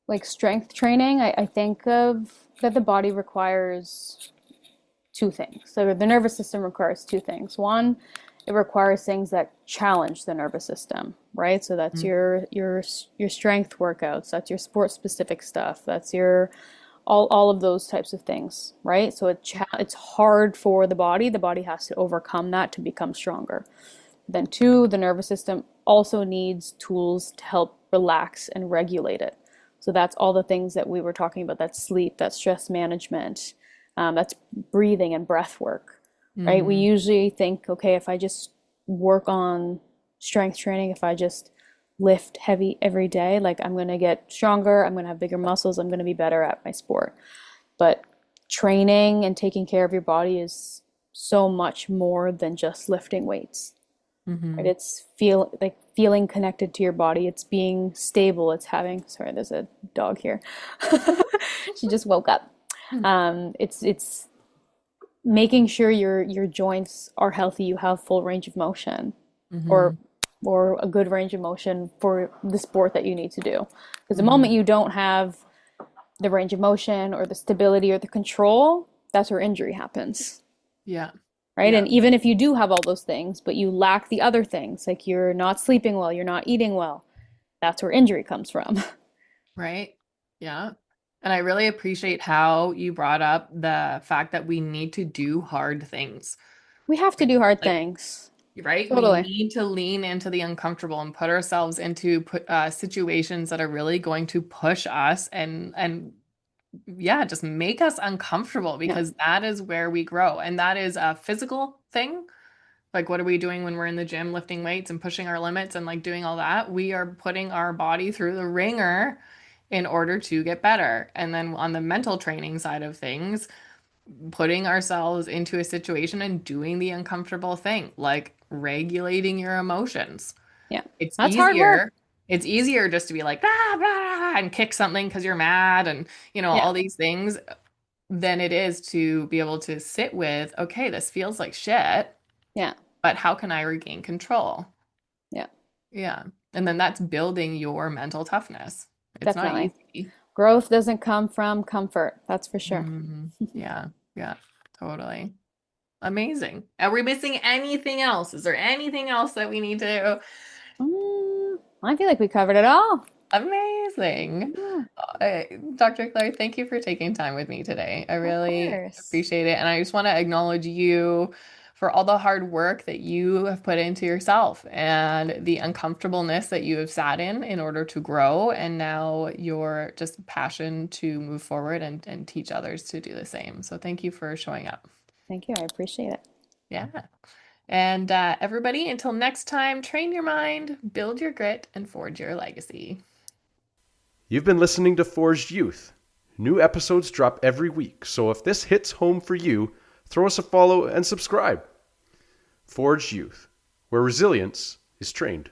B: like strength training, I think of that the body requires two things. So the nervous system requires two things. One, it requires things that challenge the nervous system, right? So that's your strength workouts, that's your sport specific stuff, that's your all of those types of things, right? So it's hard for the body. The body has to overcome that to become stronger. Then two, the nervous system also needs tools to help relax and regulate it. So that's all the things that we were talking about. That's sleep, that's stress management, that's breathing and breath work, right? We
A: Mm-hmm.
B: usually think, okay, if I just work on strength training, if I just lift heavy every day, like I'm going to get stronger, I'm going to have bigger muscles, I'm going to be better at my sport. But training and taking care of your body is so much more than just lifting weights. right?
A: Mm-hmm.
B: It's feeling connected to your body. It's being stable. It's having, sorry, there's a dog here. She just woke up. It's making sure your joints are healthy. You have full range of motion,
A: Mm-hmm.
B: or or a good range of motion for the sport that you need to do. Because the
A: Mm-hmm.
B: moment you don't have the range of motion or the stability or the control, that's where injury happens,
A: Yeah.
B: right?
A: Yeah.
B: And even if you do have all those things, but you lack the other things, like you're not sleeping well, you're not eating well, that's where injury comes from.
A: Right. Yeah. And I really appreciate how you brought up the fact that we need to do hard things.
B: We have to
A: Right?
B: do hard
A: Like,
B: things.
A: right? We
B: Totally.
A: need to lean into the uncomfortable and put ourselves into situations that are really going to push us and yeah, just make us uncomfortable
B: Yeah.
A: because that is where we grow. And that is a physical thing. Like, what are we doing when we're in the gym lifting weights and pushing our limits and like doing all that? We are putting our body through the ringer in order to get better. And then on the mental training side of things, putting ourselves into a situation and doing the uncomfortable thing, like regulating your emotions.
B: Yeah.
A: It's
B: That's hard work.
A: easier. It's easier just to be like, ah, blah, and kick something because you're mad and,
B: Yeah.
A: all these things than it is to be able to sit with, okay, this feels like shit,
B: Yeah.
A: but how can I regain control?
B: Yeah.
A: Yeah. And then that's building your mental toughness. It's not
B: Definitely.
A: easy.
B: Growth doesn't come from comfort. That's for sure.
A: Yeah. Yeah. Totally. Amazing. Are we missing anything else? Is there anything else that we need to?
B: I feel like we covered it all.
A: Amazing.
B: Yeah,
A: Uh, Dr. Claire, thank you for taking time with me today. I
B: of
A: really
B: course.
A: appreciate it. And I just want to acknowledge you for all the hard work that you have put into yourself and the uncomfortableness that you have sat in order to grow. And now your just passion to move forward and teach others to do the same. So thank you for showing up.
B: Thank you. I appreciate it.
A: Yeah. And everybody, until next time, train your mind, build your grit, and forge your legacy.
C: You've been listening to Forged Youth. New episodes drop every week, so if this hits home for you, throw us a follow and subscribe. Forged Youth, where resilience is trained.